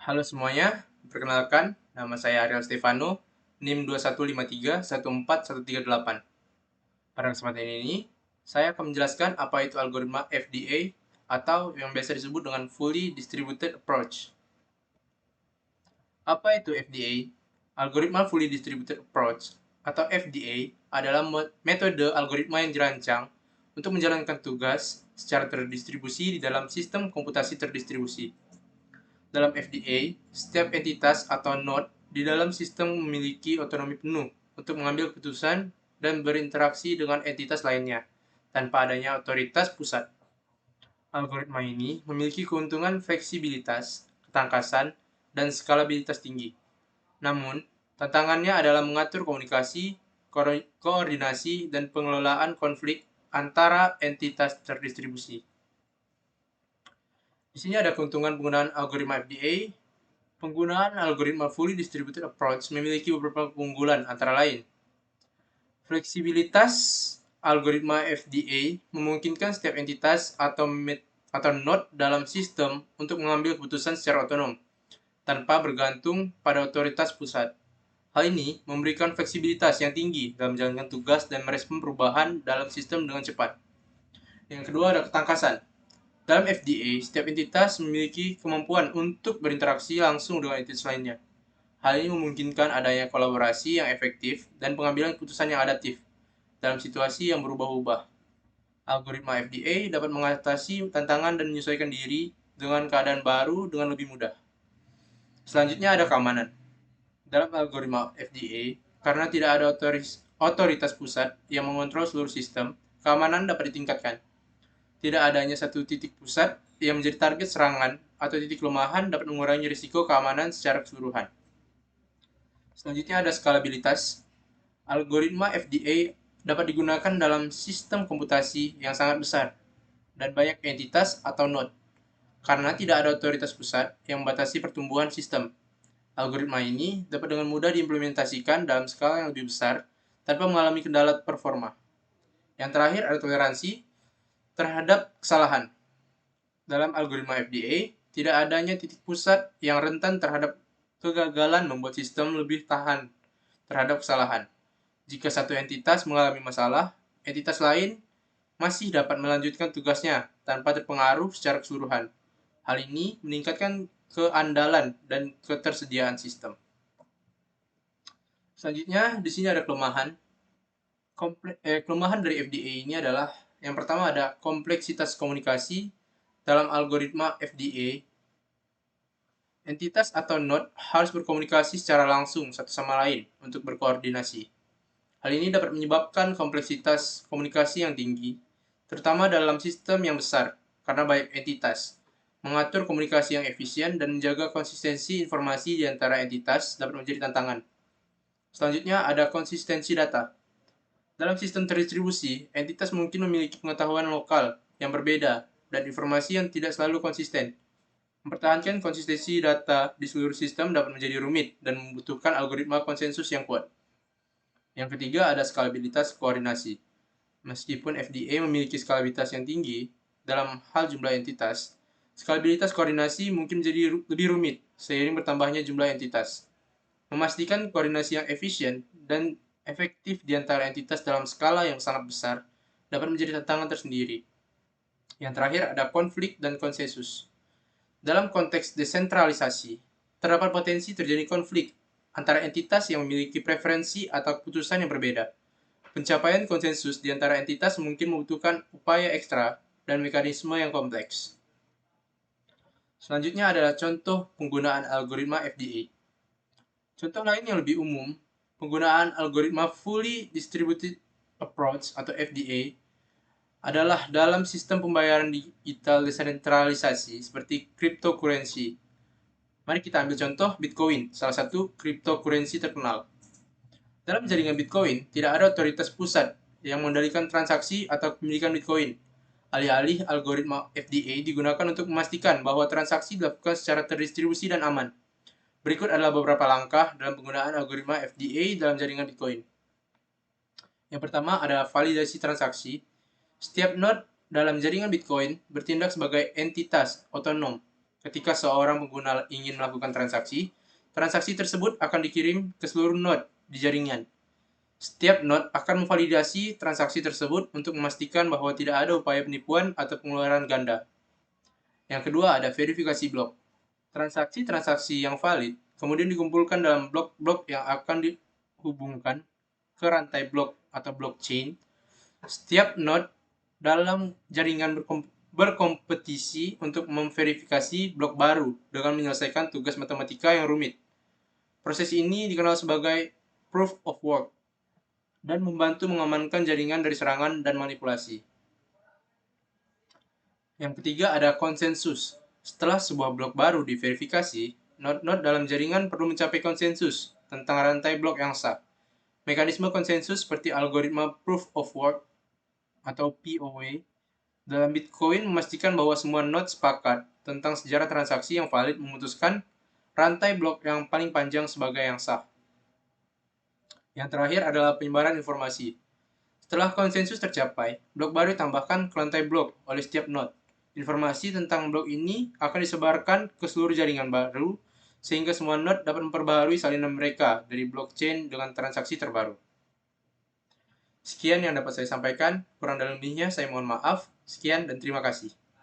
Halo semuanya, perkenalkan, nama saya Ariel Stefano, NIM 21531418. Pada kesempatan ini, saya akan menjelaskan apa itu algoritma FDA atau yang biasa disebut dengan Fully Distributed Approach. Apa itu FDA? Algoritma Fully Distributed Approach atau FDA adalah metode algoritma yang dirancang untuk menjalankan tugas secara terdistribusi di dalam sistem komputasi terdistribusi. Dalam FDA, setiap entitas atau node di dalam sistem memiliki otonomi penuh untuk mengambil keputusan dan berinteraksi dengan entitas lainnya, tanpa adanya otoritas pusat. Algoritma ini memiliki keuntungan fleksibilitas, ketangkasan, dan skalabilitas tinggi. Namun, tantangannya adalah mengatur komunikasi, koordinasi, dan pengelolaan konflik antara entitas terdistribusi. Di sini ada keuntungan penggunaan algoritma FDA. Penggunaan algoritma Fully Distributed Approach memiliki beberapa keunggulan, antara lain fleksibilitas. Algoritma FDA memungkinkan setiap entitas atau node dalam sistem untuk mengambil keputusan secara otonom, tanpa bergantung pada otoritas pusat. Hal ini memberikan fleksibilitas yang tinggi dalam menjalankan tugas dan merespon perubahan dalam sistem dengan cepat. Yang kedua ada ketangkasan. Dalam FDA, setiap entitas memiliki kemampuan untuk berinteraksi langsung dengan entitas lainnya. Hal ini memungkinkan adanya kolaborasi yang efektif dan pengambilan keputusan yang adaptif dalam situasi yang berubah-ubah. Algoritma FDA dapat mengatasi tantangan dan menyesuaikan diri dengan keadaan baru dengan lebih mudah. Selanjutnya ada keamanan. Dalam algoritma FDA, karena tidak ada otoritas pusat yang mengontrol seluruh sistem, keamanan dapat ditingkatkan. Tidak adanya satu titik pusat yang menjadi target serangan atau titik kelemahan dapat mengurangi risiko keamanan secara keseluruhan. Selanjutnya ada skalabilitas. Algoritma FDA dapat digunakan dalam sistem komputasi yang sangat besar dan banyak entitas atau node. Karena tidak ada otoritas pusat yang membatasi pertumbuhan sistem, algoritma ini dapat dengan mudah diimplementasikan dalam skala yang lebih besar tanpa mengalami kendala performa. Yang terakhir ada toleransi terhadap kesalahan. Dalam algoritma FDA, tidak adanya titik pusat yang rentan terhadap kegagalan membuat sistem lebih tahan terhadap kesalahan. Jika satu entitas mengalami masalah, entitas lain masih dapat melanjutkan tugasnya tanpa terpengaruh secara keseluruhan. Hal ini meningkatkan keandalan dan ketersediaan sistem. Selanjutnya, di sini ada kelemahan. Kelemahan dari FDA ini adalah yang pertama ada kompleksitas komunikasi. Dalam algoritma FDA, entitas atau node harus berkomunikasi secara langsung satu sama lain untuk berkoordinasi. Hal ini dapat menyebabkan kompleksitas komunikasi yang tinggi, terutama dalam sistem yang besar, karena banyak entitas. Mengatur komunikasi yang efisien dan menjaga konsistensi informasi di antara entitas dapat menjadi tantangan. Selanjutnya ada konsistensi data. Dalam sistem terdistribusi, entitas mungkin memiliki pengetahuan lokal yang berbeda dan informasi yang tidak selalu konsisten. Mempertahankan konsistensi data di seluruh sistem dapat menjadi rumit dan membutuhkan algoritma konsensus yang kuat. Yang ketiga ada skalabilitas koordinasi. Meskipun FDA memiliki skalabilitas yang tinggi dalam hal jumlah entitas, skalabilitas koordinasi mungkin menjadi lebih rumit seiring bertambahnya jumlah entitas. Memastikan koordinasi yang efisien dan efektif di antara entitas dalam skala yang sangat besar dapat menjadi tantangan tersendiri. Yang terakhir ada konflik dan konsensus. Dalam konteks desentralisasi, terdapat potensi terjadi konflik antara entitas yang memiliki preferensi atau keputusan yang berbeda. Pencapaian konsensus di antara entitas mungkin membutuhkan upaya ekstra dan mekanisme yang kompleks. Selanjutnya adalah contoh penggunaan algoritma FDA. Contoh lain yang lebih umum, penggunaan algoritma Fully Distributed Approach atau FDA adalah dalam sistem pembayaran digital desentralisasi seperti cryptocurrency. Mari kita ambil contoh Bitcoin, salah satu cryptocurrency terkenal. Dalam jaringan Bitcoin, tidak ada otoritas pusat yang mengendalikan transaksi atau kepemilikan Bitcoin. Alih-alih, algoritma FDA digunakan untuk memastikan bahwa transaksi dilakukan secara terdistribusi dan aman. Berikut adalah beberapa langkah dalam penggunaan algoritma FDA dalam jaringan Bitcoin. Yang pertama ada validasi transaksi. Setiap node dalam jaringan Bitcoin bertindak sebagai entitas otonom Ketika seorang pengguna ingin melakukan transaksi, transaksi tersebut akan dikirim ke seluruh node di jaringan. Setiap node akan memvalidasi transaksi tersebut untuk memastikan bahwa tidak ada upaya penipuan atau pengeluaran ganda. Yang kedua ada verifikasi blok. Transaksi-transaksi yang valid kemudian dikumpulkan dalam blok-blok yang akan dihubungkan ke rantai blok atau blockchain. Setiap node dalam jaringan berkompetisi untuk memverifikasi blok baru dengan menyelesaikan tugas matematika yang rumit. Proses ini dikenal sebagai proof of work dan membantu mengamankan jaringan dari serangan dan manipulasi. Yang ketiga ada konsensus. Setelah sebuah blok baru diverifikasi, node-node dalam jaringan perlu mencapai konsensus tentang rantai blok yang sah. Mekanisme konsensus seperti algoritma proof of work atau POW dalam Bitcoin memastikan bahwa semua node sepakat tentang sejarah transaksi yang valid memutuskan rantai blok yang paling panjang sebagai yang sah. Yang terakhir adalah penyebaran informasi. Setelah konsensus tercapai, blok baru ditambahkan ke rantai blok oleh setiap node. Informasi tentang blok ini akan disebarkan ke seluruh jaringan baru, sehingga semua node dapat memperbaharui salinan mereka dari blockchain dengan transaksi terbaru. Sekian yang dapat saya sampaikan, kurang dan lebihnya saya mohon maaf. Sekian dan terima kasih.